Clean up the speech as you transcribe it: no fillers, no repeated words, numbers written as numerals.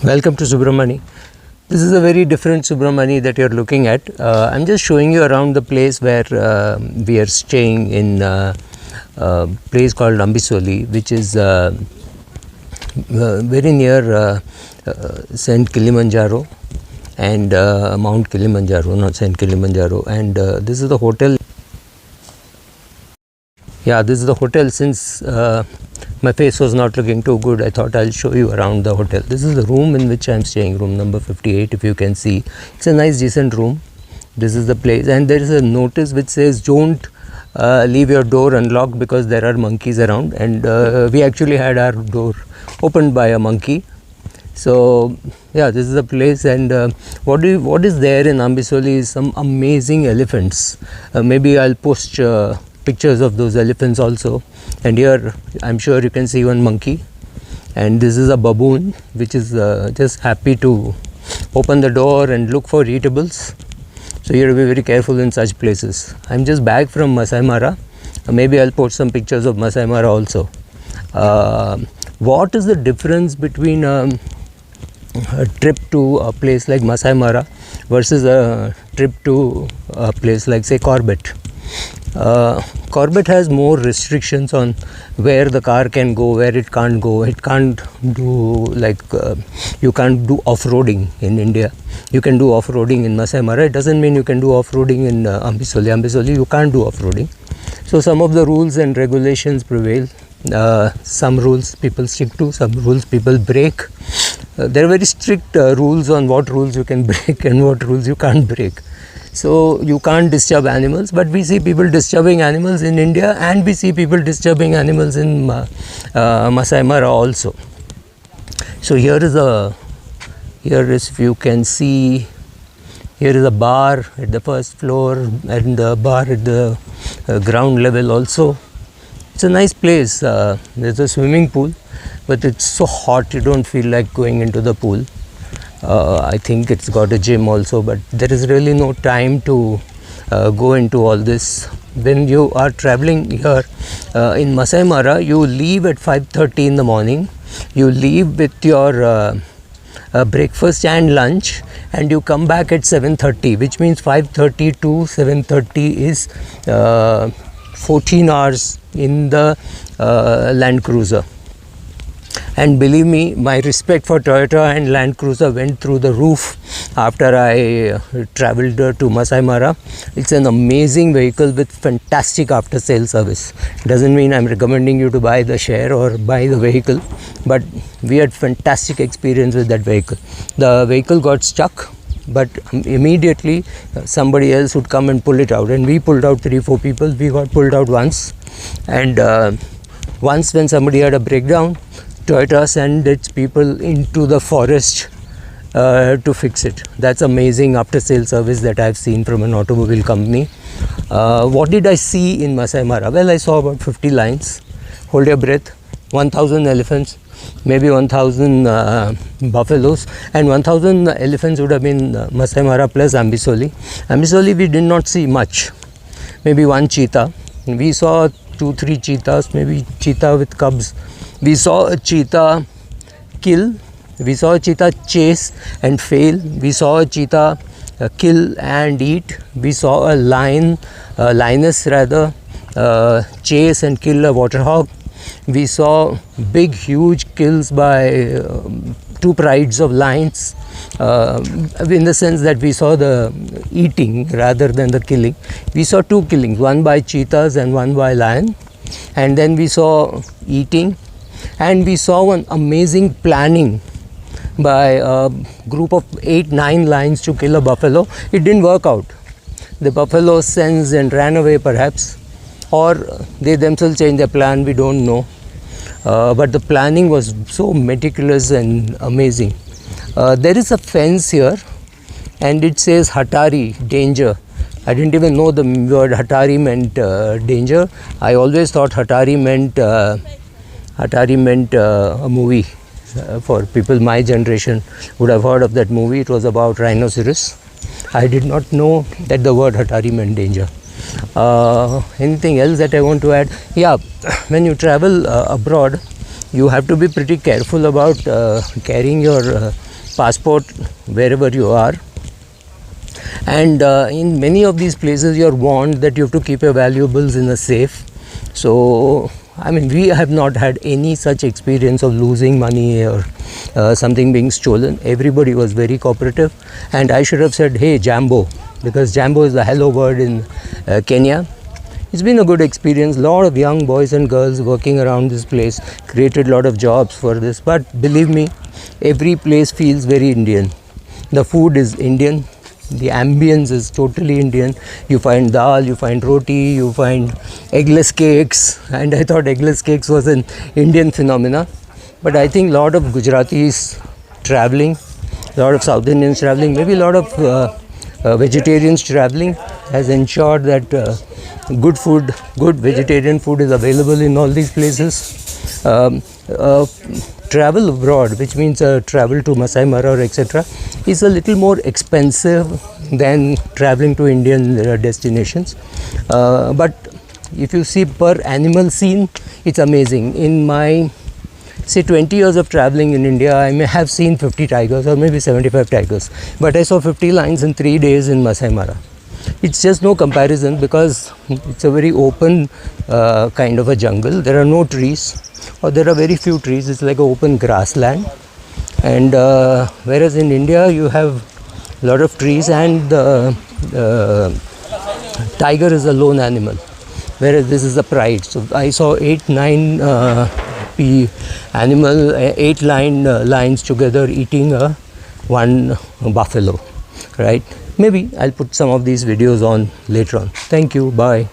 Welcome to Subramani. This is a very different Subramani that you're looking at. I'm just showing you around the place where we are staying in a place called Amboseli, which is very near Saint Kilimanjaro and Mount Kilimanjaro, not Saint Kilimanjaro. And this is the hotel. Yeah, this is the hotel. Since my face was not looking too good, I thought I'll show you around the hotel. This is the room in which I'm staying, room number 58, if you can see. It's a nice decent room. This is the place, and there is a notice which says don't leave your door unlocked because there are monkeys around, and we actually had our door opened by a monkey. So yeah, this is the place. And what is there in Amboseli is some amazing elephants. Maybe I'll post pictures of those elephants also. And here I'm sure you can see one monkey, and this is a baboon which is just happy to open the door and look for eatables. So you have to be very careful in such places. I'm just back from Masai Mara. Maybe I'll post some pictures of Masai Mara also. What is the difference between a trip to a place like Masai Mara versus a trip to a place like, say, Corbett? Corbett has more restrictions on where the car can go, where it can't go. It can't do you can't do off-roading in India. You can do off-roading in Masai Mara. It doesn't mean you can do off-roading in Amboseli. Amboseli you can't do off-roading. So some of the rules and regulations prevail. Some rules people stick to, some rules people break. There are very strict rules on what rules you can break and what rules you can't break. So you can't disturb animals, but we see people disturbing animals in India, and we see people disturbing animals in Masai Mara also. So here is if you can see, here is a bar at the first floor and a bar at the ground level also. It's a nice place. There's a swimming pool, but it's so hot you don't feel like going into the pool. I think it's got a gym also, but there is really no time to go into all this. When you are traveling here in Masai Mara, you leave at 5:30 in the morning. You leave with your breakfast and lunch, and you come back at 7:30, which means 5:30 to 7:30 is 14 hours in the Land Cruiser. And believe me, my respect for Toyota and Land Cruiser went through the roof after I traveled to Masai Mara. It's an amazing vehicle with fantastic after sale service. Doesn't mean I'm recommending you to buy the share or buy the vehicle, but we had fantastic experience with that vehicle. The vehicle got stuck, but immediately somebody else would come and pull it out, and we pulled out 3-4 people. We got pulled out once, and once when somebody had a breakdown, Toyota sent its people into the forest to fix it. That's amazing after sale service that I've seen from an automobile company. What did I see in Masai Mara? Well, I saw about 50 lions. Hold your breath. 1,000 elephants, maybe 1,000 buffaloes, and 1,000 elephants would have been Masai Mara plus Amboseli. Amboseli we did not see much. Maybe one cheetah. We saw 2-3 cheetahs, maybe cheetah with cubs. We saw a cheetah kill, we saw a cheetah chase and fail, we saw a cheetah kill and eat, we saw a lioness rather, chase and kill a water hog. We saw big huge kills by 2 prides of lions, in the sense that we saw the eating rather than the killing. We saw 2 killings, one by cheetahs and one by lion, and then we saw eating. And we saw one amazing planning by a group of 8-9 lions to kill a buffalo. It didn't work out. The buffalo sensed and ran away perhaps, or they themselves changed their plan, we don't know. But the planning was so meticulous and amazing. There is a fence here, and it says Hatari, danger. I didn't even know the word Hatari meant danger. I always thought Hatari meant a movie. For people my generation would have heard of that movie. It was about rhinoceros. I did not know that the word Hatari meant danger. Anything else that I want to add? Yeah, when you travel abroad, you have to be pretty careful about carrying your passport wherever you are. And in many of these places you are warned that you have to keep your valuables in a safe. So I mean, we have not had any such experience of losing money or something being stolen. Everybody was very cooperative, and I should have said, hey, Jambo, because Jambo is the hello word in Kenya. It's been a good experience. A lot of young boys and girls working around this place, created a lot of jobs for this. But believe me, every place feels very Indian. The food is Indian. The ambience is totally Indian. You find dal, you find roti, you find eggless cakes, and I thought eggless cakes was an Indian phenomena. But I think a lot of Gujaratis traveling, a lot of South Indians traveling, maybe a lot of vegetarians traveling has ensured that good food, good vegetarian food is available in all these places. Travel abroad, which means travel to Masai Mara or etc., is a little more expensive than traveling to Indian destinations. But if you see per animal seen, it's amazing. In my say 20 years of traveling in India, I may have seen 50 tigers or maybe 75 tigers, but I saw 50 lions in 3 days in Masai Mara. It's just no comparison because it's a very open kind of a jungle. There are no trees, or there are very few trees. It's like an open grassland. And whereas in India you have a lot of trees, and the tiger is a lone animal, whereas this is a pride. So I saw 8-9 lions together eating one buffalo, right? Maybe I'll put some of these videos on later on. Thank you. Bye.